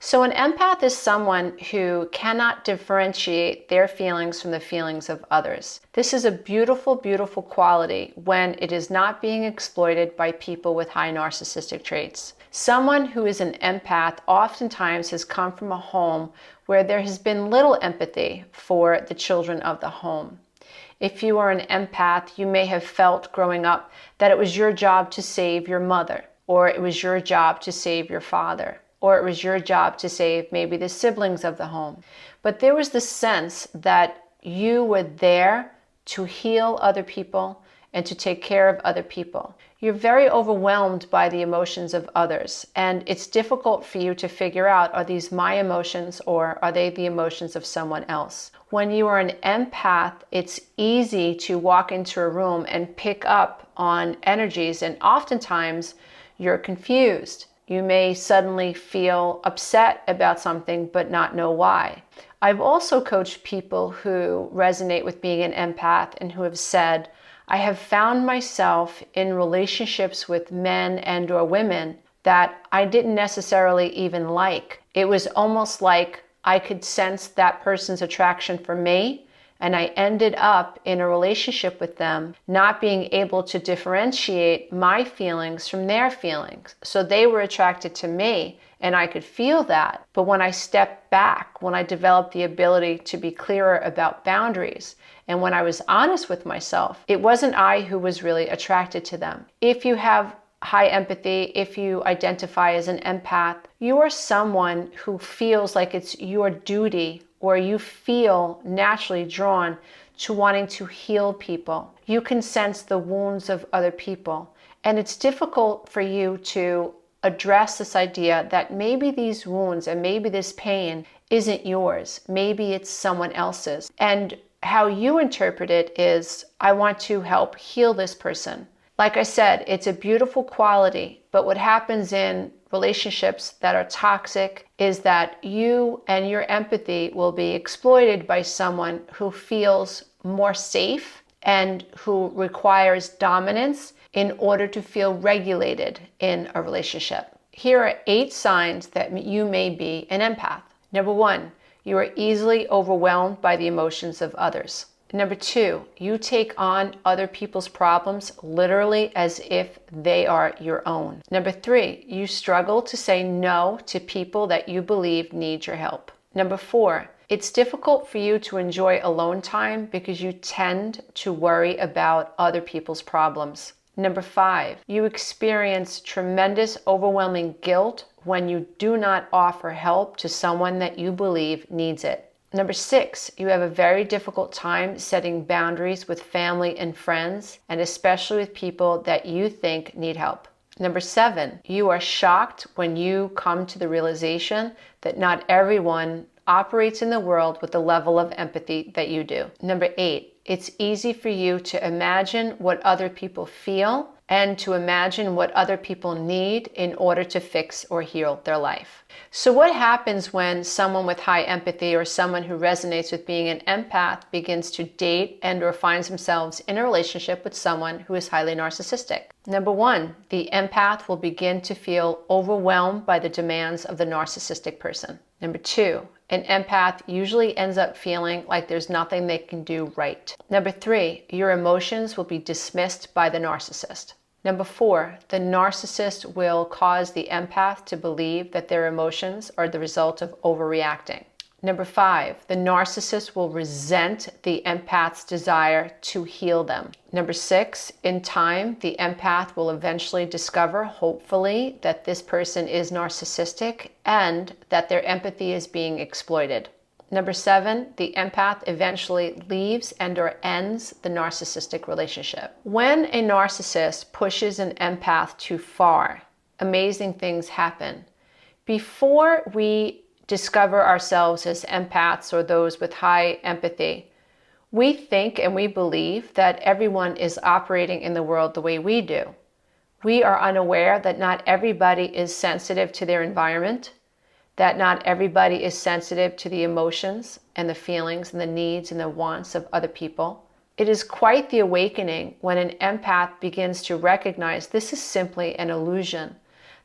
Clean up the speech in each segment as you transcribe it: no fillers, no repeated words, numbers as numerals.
So an empath is someone who cannot differentiate their feelings from the feelings of others. This is a beautiful, beautiful quality when it is not being exploited by people with high narcissistic traits. Someone who is an empath oftentimes has come from a home where there has been little empathy for the children of the home. If you are an empath, you may have felt growing up that it was your job to save your mother, or it was your job to save your father, or it was your job to save maybe the siblings of the home. But there was this sense that you were there to heal other people and to take care of other people. You're very overwhelmed by the emotions of others, and it's difficult for you to figure out, are these my emotions or are they the emotions of someone else? When you are an empath, it's easy to walk into a room and pick up on energies, and oftentimes you're confused. You may suddenly feel upset about something but not know why. I've also coached people who resonate with being an empath and who have said, I have found myself in relationships with men and or women that I didn't necessarily even like. It was almost like I could sense that person's attraction for me, and I ended up in a relationship with them not being able to differentiate my feelings from their feelings. So they were attracted to me, and I could feel that. But when I stepped back, when I developed the ability to be clearer about boundaries, and when I was honest with myself, it wasn't I who was really attracted to them. If you have high empathy, if you identify as an empath, you are someone who feels like it's your duty, or you feel naturally drawn to wanting to heal people. You can sense the wounds of other people. And it's difficult for you to address this idea that maybe these wounds and maybe this pain isn't yours. Maybe it's someone else's. And how you interpret it is, I want to help heal this person. Like I said, it's a beautiful quality, but what happens in relationships that are toxic is that you and your empathy will be exploited by someone who feels more safe and who requires dominance in order to feel regulated in a relationship. Here are 8 signs that you may be an empath. Number 1, you are easily overwhelmed by the emotions of others. Number 2, you take on other people's problems literally as if they are your own. Number 3, you struggle to say no to people that you believe need your help. Number 4, it's difficult for you to enjoy alone time because you tend to worry about other people's problems. Number 5, you experience tremendous overwhelming guilt when you do not offer help to someone that you believe needs it. Number 6, you have a very difficult time setting boundaries with family and friends, and especially with people that you think need help. Number 7, you are shocked when you come to the realization that not everyone operates in the world with the level of empathy that you do. Number 8, it's easy for you to imagine what other people feel and to imagine what other people need in order to fix or heal their life. So what happens when someone with high empathy or someone who resonates with being an empath begins to date and or finds themselves in a relationship with someone who is highly narcissistic? Number 1, the empath will begin to feel overwhelmed by the demands of the narcissistic person. Number 2, an empath usually ends up feeling like there's nothing they can do right. Number 3, your emotions will be dismissed by the narcissist. Number 4, the narcissist will cause the empath to believe that their emotions are the result of overreacting. Number 5, the narcissist will resent the empath's desire to heal them. Number 6, in time, the empath will eventually discover, hopefully, that this person is narcissistic and that their empathy is being exploited. Number 7, the empath eventually leaves and or ends the narcissistic relationship. When a narcissist pushes an empath too far, amazing things happen. Before we discover ourselves as empaths or those with high empathy, we think and we believe that everyone is operating in the world the way we do. We are unaware that not everybody is sensitive to their environment, that not everybody is sensitive to the emotions and the feelings and the needs and the wants of other people. It is quite the awakening when an empath begins to recognize this is simply an illusion,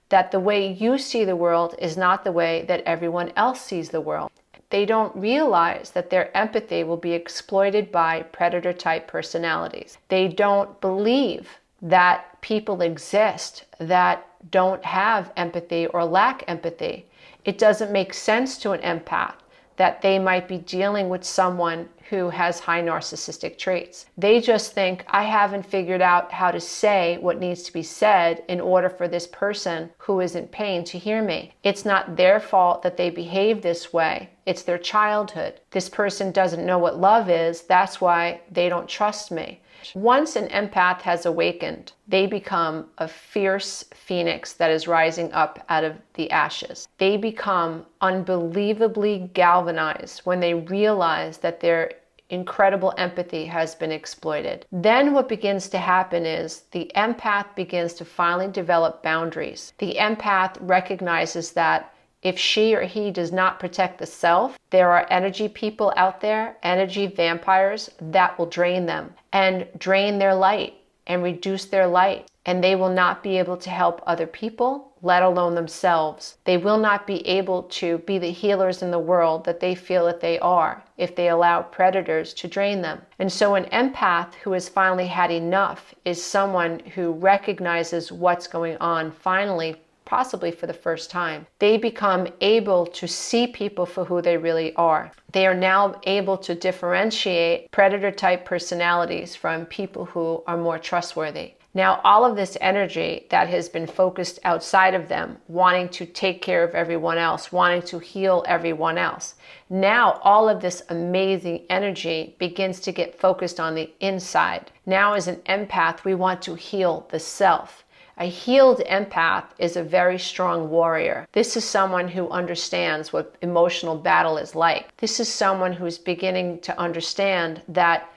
that the way you see the world is not the way that everyone else sees the world. They don't realize that their empathy will be exploited by predator-type personalities. They don't believe that people exist that don't have empathy or lack empathy. It doesn't make sense to an empath that they might be dealing with someone who has high narcissistic traits. They just think, I haven't figured out how to say what needs to be said in order for this person who is in pain to hear me. It's not their fault that they behave this way. It's their childhood. This person doesn't know what love is. That's why they don't trust me. Once an empath has awakened, they become a fierce phoenix that is rising up out of the ashes. They become unbelievably galvanized when they realize that their incredible empathy has been exploited. Then what begins to happen is the empath begins to finally develop boundaries. The empath recognizes that if she or he does not protect the self, there are energy people out there, energy vampires, that will drain them and drain their light and reduce their light. And they will not be able to help other people, let alone themselves. They will not be able to be the healers in the world that they feel that they are if they allow predators to drain them. And so an empath who has finally had enough is someone who recognizes what's going on finally, possibly for the first time. They become able to see people for who they really are. They are now able to differentiate predator-type personalities from people who are more trustworthy. Now, all of this energy that has been focused outside of them, wanting to take care of everyone else, wanting to heal everyone else, now all of this amazing energy begins to get focused on the inside. Now, as an empath, we want to heal the self. A healed empath is a very strong warrior. This is someone who understands what emotional battle is like. This is someone who's beginning to understand that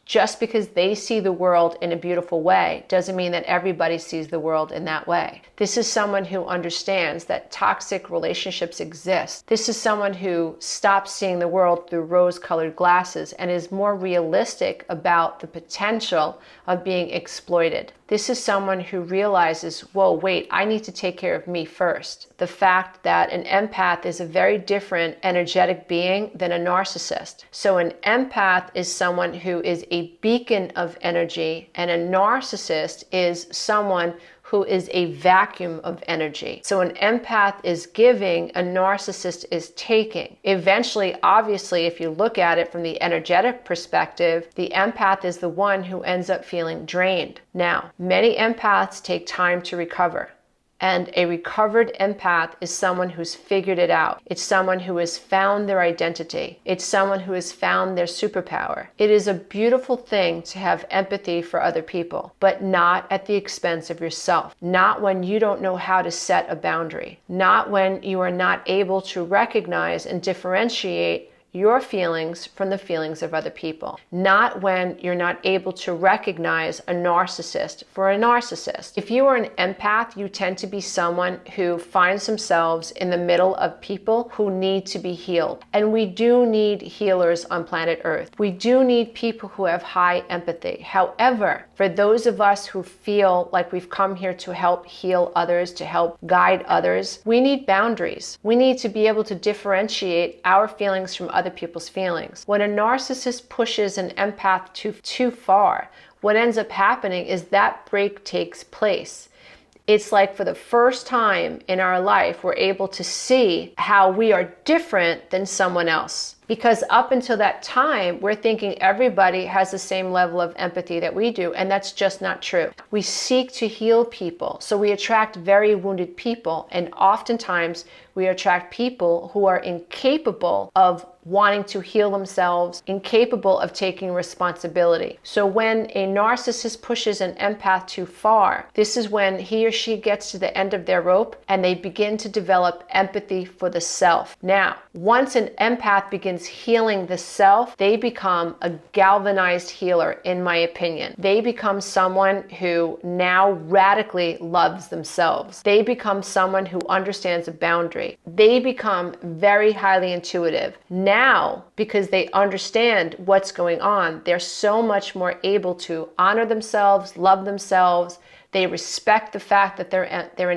just because they see the world in a beautiful way doesn't mean that everybody sees the world in that way. This is someone who understands that toxic relationships exist. This is someone who stops seeing the world through rose-colored glasses and is more realistic about the potential of being exploited. This is someone who realizes, whoa, wait, I need to take care of me first. The fact that an empath is a very different energetic being than a narcissist. So an empath is someone who is a beacon of energy, and a narcissist is someone who is a vacuum of energy. So an empath is giving, a narcissist is taking. Eventually, obviously, if you look at it from the energetic perspective, the empath is the one who ends up feeling drained. Now, many empaths take time to recover. And a recovered empath is someone who's figured it out. It's someone who has found their identity. It's someone who has found their superpower. It is a beautiful thing to have empathy for other people, but not at the expense of yourself. Not when you don't know how to set a boundary. Not when you are not able to recognize and differentiate your feelings from the feelings of other people. Not when you're not able to recognize a narcissist for a narcissist. If you are an empath, you tend to be someone who finds themselves in the middle of people who need to be healed. And we do need healers on planet Earth. We do need people who have high empathy. However, for those of us who feel like we've come here to help heal others, to help guide others, we need boundaries. We need to be able to differentiate our feelings from other people's feelings. When a narcissist pushes an empath too far, what ends up happening is that break takes place. It's like for the first time in our life, we're able to see how we are different than someone else. Because up until that time, we're thinking everybody has the same level of empathy that we do, and that's just not true. We seek to heal people, so we attract very wounded people, and oftentimes we attract people who are incapable of wanting to heal themselves, incapable of taking responsibility. So when a narcissist pushes an empath too far, this is when he or she gets to the end of their rope and they begin to develop empathy for the self. Now, once an empath begins healing the self, they become a galvanized healer, in my opinion. They become someone who now radically loves themselves. They become someone who understands a boundary. They become very highly intuitive. Now, because they understand what's going on, they're so much more able to honor themselves, love themselves. They respect the fact that they're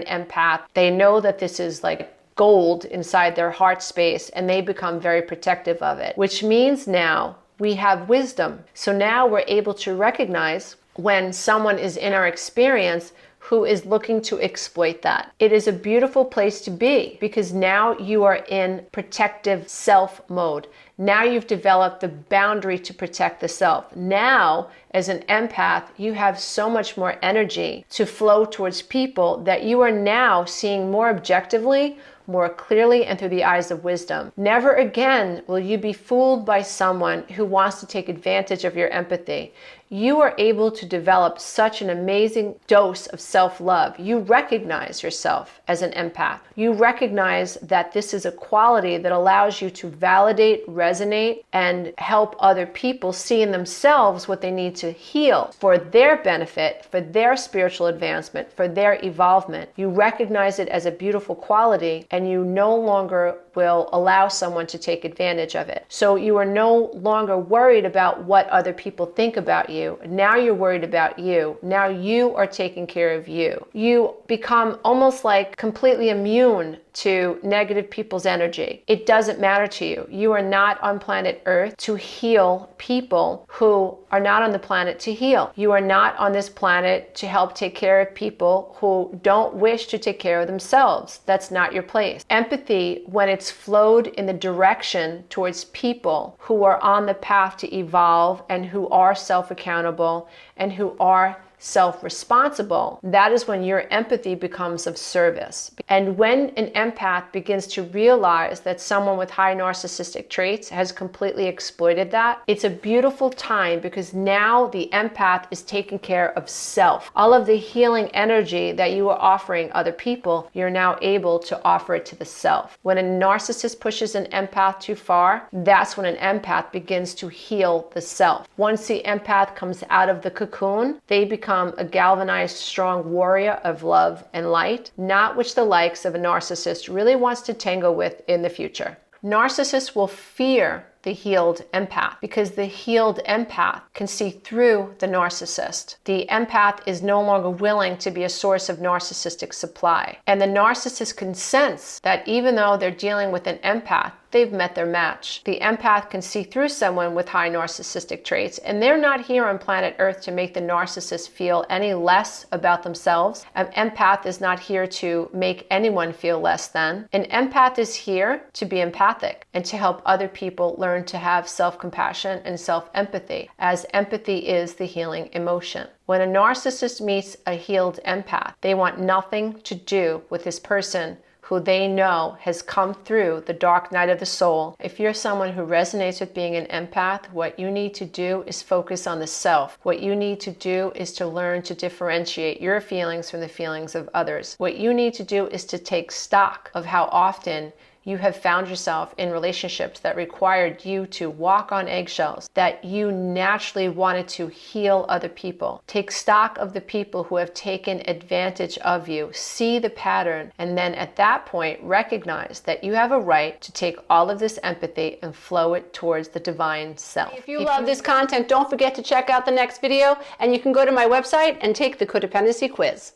an empath. They know that this is like gold inside their heart space, and they become very protective of it, which means now we have wisdom. So now we're able to recognize when someone is in our experience who is looking to exploit that. It is a beautiful place to be because now you are in protective self mode. Now you've developed the boundary to protect the self. Now, as an empath, you have so much more energy to flow towards people that you are now seeing more objectively, more clearly, and through the eyes of wisdom. Never again will you be fooled by someone who wants to take advantage of your empathy. You are able to develop such an amazing dose of self-love. You recognize yourself as an empath. You recognize that this is a quality that allows you to validate, resonate, and help other people see in themselves what they need to heal for their benefit, for their spiritual advancement, for their evolvement. You recognize it as a beautiful quality, and you no longer will allow someone to take advantage of it. So you are no longer worried about what other people think about you. Now you're worried about you. Now you are taking care of you. You become almost like completely immune to negative people's energy. It doesn't matter to you. You are not on planet Earth to heal people who are not on the planet to heal. You are not on this planet to help take care of people who don't wish to take care of themselves. That's not your place. Empathy, when it's flowed in the direction towards people who are on the path to evolve and who are self-accountable and who are self-responsible, that is when your empathy becomes of service. And when an empath begins to realize that someone with high narcissistic traits has completely exploited that, it's a beautiful time because now the empath is taking care of self. All of the healing energy that you are offering other people, you're now able to offer it to the self. When a narcissist pushes an empath too far, that's when an empath begins to heal the self. Once the empath comes out of the cocoon, they become a galvanized, strong warrior of love and light, not which the likes of a narcissist really wants to tango with in the future. Narcissists will fear the healed empath because the healed empath can see through the narcissist. The empath is no longer willing to be a source of narcissistic supply. And the narcissist can sense that even though they're dealing with an empath, they've met their match. The empath can see through someone with high narcissistic traits, and they're not here on planet Earth to make the narcissist feel any less about themselves. An empath is not here to make anyone feel less than. An empath is here to be empathic and to help other people learn to have self-compassion and self-empathy, as empathy is the healing emotion. When a narcissist meets a healed empath, they want nothing to do with this person who they know has come through the dark night of the soul. If you're someone who resonates with being an empath, what you need to do is focus on the self. What you need to do is to learn to differentiate your feelings from the feelings of others. What you need to do is to take stock of how often you have found yourself in relationships that required you to walk on eggshells, that you naturally wanted to heal other people. Take stock of the people who have taken advantage of you. See the pattern, and then at that point, recognize that you have a right to take all of this empathy and flow it towards the divine self. If you love this content, don't forget to check out the next video, and you can go to my website and take the codependency quiz.